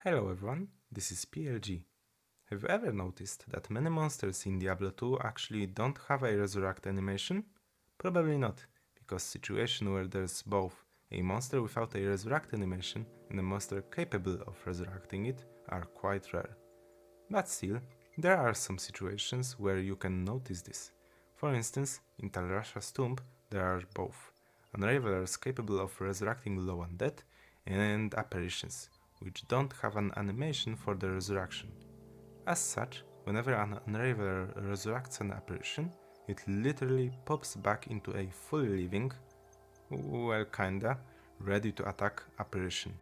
Hello everyone, this is PLG. Have you ever noticed that many monsters in Diablo 2 actually don't have a resurrect animation? Probably not, because situation where there's both a monster without a resurrect animation and a monster capable of resurrecting it are quite rare. But still, there are some situations where you can notice this. For instance, in Talrasha's tomb there are both Unravelers capable of resurrecting low undead and Apparitions, which don't have an animation for the resurrection. As such, whenever an Unraveler resurrects an Apparition, it literally pops back into a fully living, well kinda, ready to attack Apparition.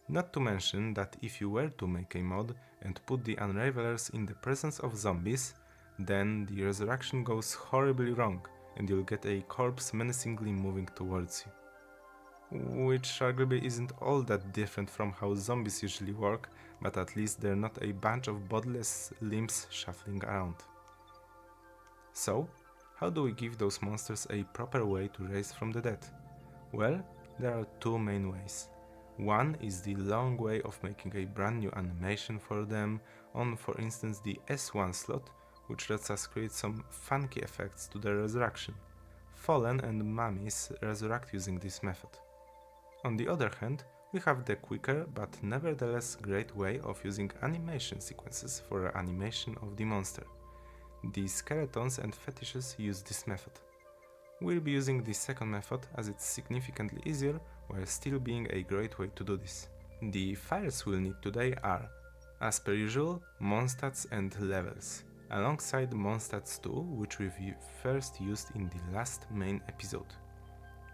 Not to mention that if you were to make a mod and put the Unravelers in the presence of zombies, then the resurrection goes horribly wrong and you'll get a corpse menacingly moving towards you. Which arguably isn't all that different from how zombies usually work, but at least they're not a bunch of bodiless limbs shuffling around. So, how do we give those monsters a proper way to raise from the dead? Well, there are two main ways. One is the long way of making a brand new animation for them on, for instance, the S1 slot, which lets us create some funky effects to their resurrection. Fallen and mummies resurrect using this method. On the other hand, we have the quicker but nevertheless great way of using animation sequences for animation of the monster. The skeletons and fetishes use this method. We'll be using the second method as it's significantly easier while still being a great way to do this. The files we'll need today are, as per usual, monstats and levels, alongside monstats 2, which we've first used in the last main episode.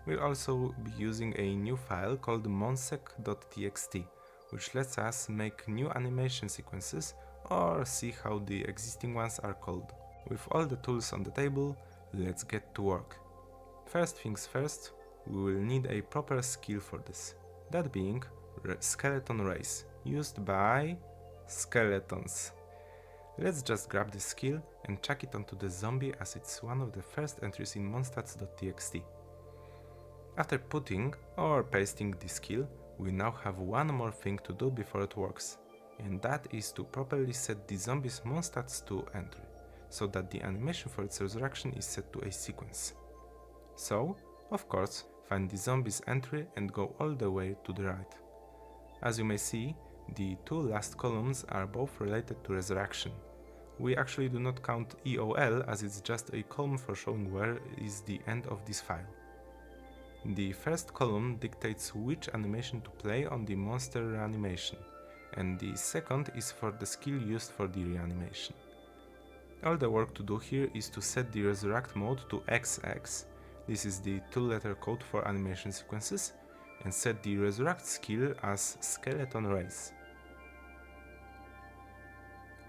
We'll also be using a new file called monsec.txt, which lets us make new animation sequences or see how the existing ones are called. With all the tools on the table, let's get to work. First things first, we will need a proper skill for this, that being skeleton raise, used by skeletons. Let's just grab this skill and chuck it onto the zombie as it's one of the first entries in monstats.txt. After putting or pasting the skill, we now have one more thing to do before it works, and that is to properly set the zombie's monstats to entry, so that the animation for its resurrection is set to a sequence. So, of course, find the zombie's entry and go all the way to the right. As you may see, the two last columns are both related to resurrection. We actually do not count EOL as it's just a column for showing where is the end of this file. The first column dictates which animation to play on the monster reanimation, and the second is for the skill used for the reanimation. All the work to do here is to set the resurrect mode to XX, this is the two-letter code for animation sequences, and set the resurrect skill as skeleton raise.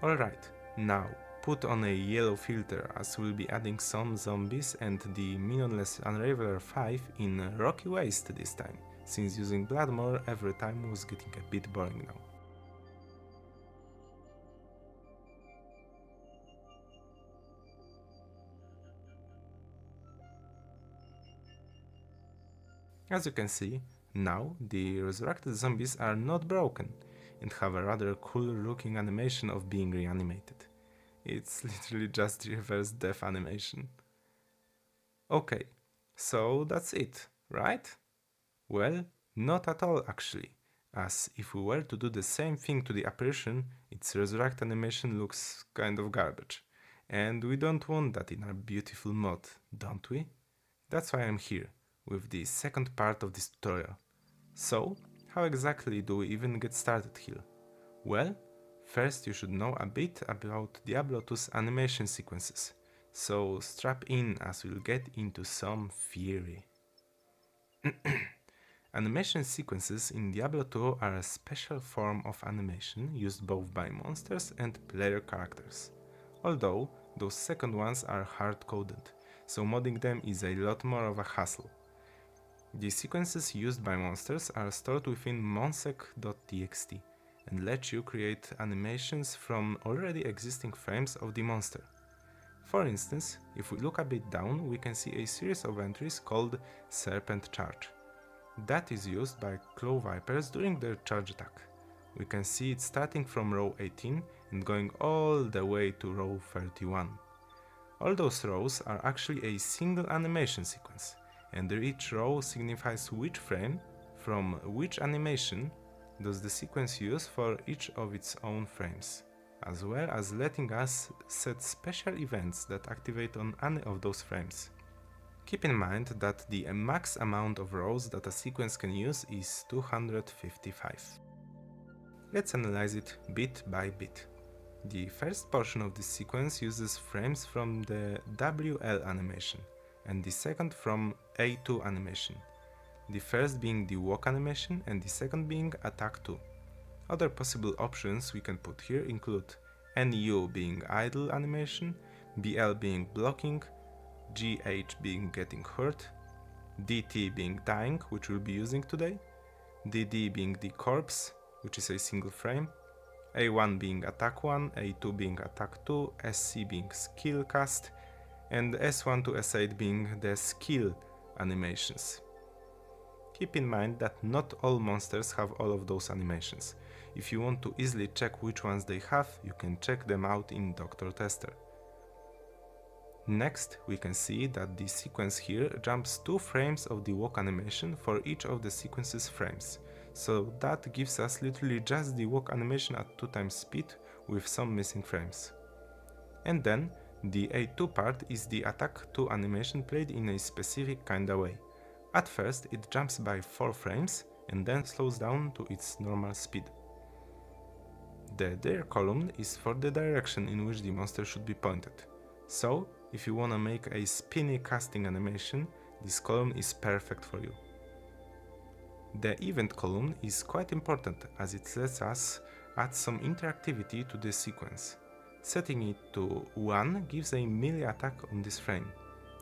Alright, now put on a yellow filter as we'll be adding some zombies and the minionless Unraveler 5 in Rocky Waste this time, since using Bloodmore every time was getting a bit boring now. As you can see, now the resurrected zombies are not broken and have a rather cool looking animation of being reanimated. It's literally just the reverse death animation. Okay, so that's it, right? Well, not at all actually, as if we were to do the same thing to the Apparition, its resurrect animation looks kind of garbage. And we don't want that in our beautiful mod, don't we? That's why I'm here, with the second part of this tutorial. So, how exactly do we even get started here? Well, first you should know a bit about Diablo 2's animation sequences, so strap in as we'll get into some theory. Animation sequences in Diablo 2 are a special form of animation used both by monsters and player characters, although those second ones are hard-coded, so modding them is a lot more of a hassle. The sequences used by monsters are stored within monsec.txt and let you create animations from already existing frames of the monster. For instance, if we look a bit down, we can see a series of entries called Serpent Charge. That is used by Claw Vipers during their charge attack. we can see it starting from row 18 and going all the way to row 31. All those rows are actually a single animation sequence, and each row signifies which frame from which animation does the sequence use for each of its own frames, as well as letting us set special events that activate on any of those frames. Keep in mind that the max amount of rows that a sequence can use is 255. Let's analyze it bit by bit. The first portion of this sequence uses frames from the WL animation, and the second from A2 animation, the first being the walk animation and the second being attack 2. Other possible options we can put here include NU being idle animation, BL being blocking, GH being getting hurt, DT being dying, which we'll be using today, DD being the corpse, which is a single frame, A1 being attack 1, A2 being attack 2, SC being skill cast, and S1 to S8 being the skill animations. Keep in mind that not all monsters have all of those animations. If you want to easily check which ones they have, you can check them out in Dr. Tester. Next, we can see that the sequence here jumps 2 frames of the walk animation for each of the sequence's frames. So that gives us literally just the walk animation at 2 times speed with some missing frames. And then the A2 part is the attack 2 animation played in a specific kinda way. At first it jumps by 4 frames and then slows down to its normal speed. The dire column is for the direction in which the monster should be pointed. So if you wanna make a spinny casting animation, this column is perfect for you. The event column is quite important as it lets us add some interactivity to this sequence. Setting it to 1 gives a melee attack on this frame.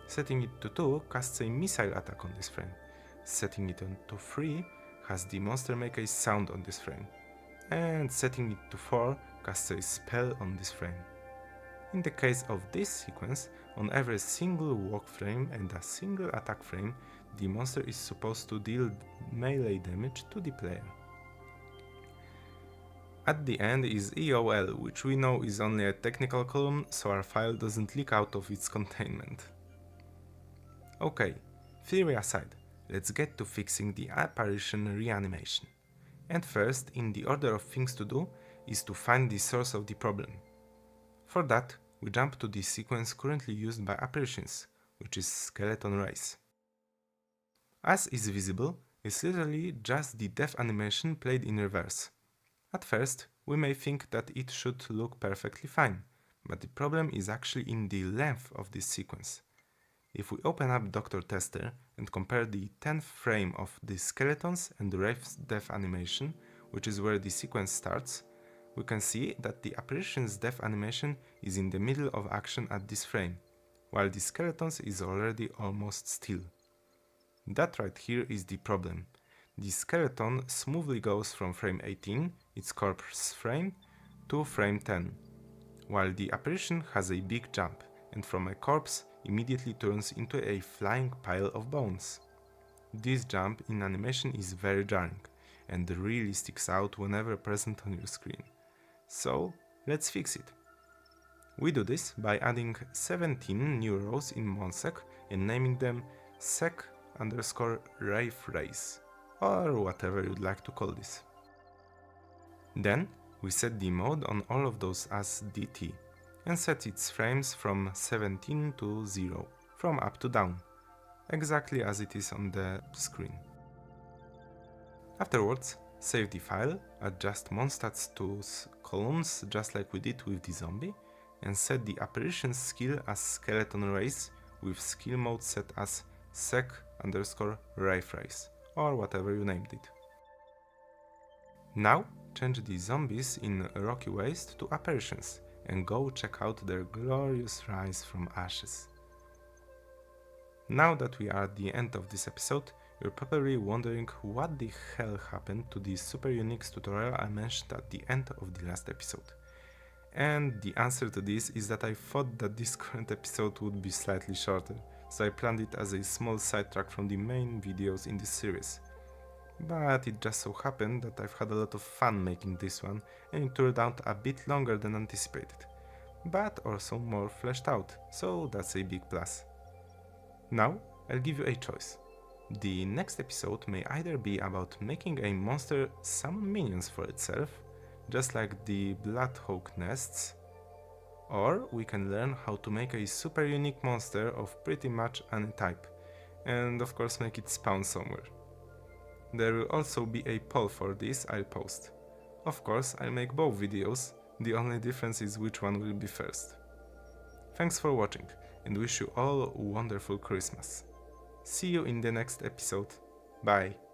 Setting it to 2 casts a missile attack on this frame. Setting it to 3 has the monster make a sound on this frame. And setting it to 4 casts a spell on this frame. In the case of this sequence, on every single walk frame and a single attack frame, the monster is supposed to deal melee damage to the player. At the end is EOL, which we know is only a technical column, so our file doesn't leak out of its containment. Okay, theory aside, let's get to fixing the apparition reanimation. And first, in the order of things to do, is to find the source of the problem. For that, we jump to the sequence currently used by apparitions, which is skeleton race. As is visible, it's literally just the death animation played in reverse. At first, we may think that it should look perfectly fine, but the problem is actually in the length of this sequence. If we open up Dr. Tester and compare the 10th frame of the skeletons and the Wraith's death animation, which is where the sequence starts, we can see that the apparition's death animation is in the middle of action at this frame, while the skeletons is already almost still. That right here is the problem. The skeleton smoothly goes from frame 18, its corpse frame, to frame 10, while the apparition has a big jump, and from a corpse immediately turns into a flying pile of bones. This jump in animation is very jarring, and really sticks out whenever present on your screen. So let's fix it. We do this by adding 17 new rows in Monsec and naming them sec_Wraith race, or whatever you'd like to call this. Then we set the mode on all of those as DT and set its frames from 17 to 0, from up to down, exactly as it is on the screen. Afterwards, save the file, adjust monstats to columns just like we did with the zombie, and set the apparition skill as skeleton race with skill mode set as sec_Wraith race, or whatever you named it. Now change the zombies in Rocky Waste to apparitions and go check out their glorious rise from ashes. Now that we are at the end of this episode, you're probably wondering what the hell happened to the super unique tutorial I mentioned at the end of the last episode. And the answer to this is that I thought that this current episode would be slightly shorter, so I planned it as a small sidetrack from the main videos in this series. but it just so happened that I've had a lot of fun making this one and it turned out a bit longer than anticipated, but also more fleshed out, so that's a big plus. Now, I'll give you a choice. The next episode may either be about making a monster summon minions for itself, just like the Bloodhawk nests, or we can learn how to make a super unique monster of pretty much any type, and of course make it spawn somewhere. There will also be a poll for this I'll post. Of course, I'll make both videos, the only difference is which one will be first. Thanks for watching, and wish you all a wonderful Christmas. See you in the next episode. Bye.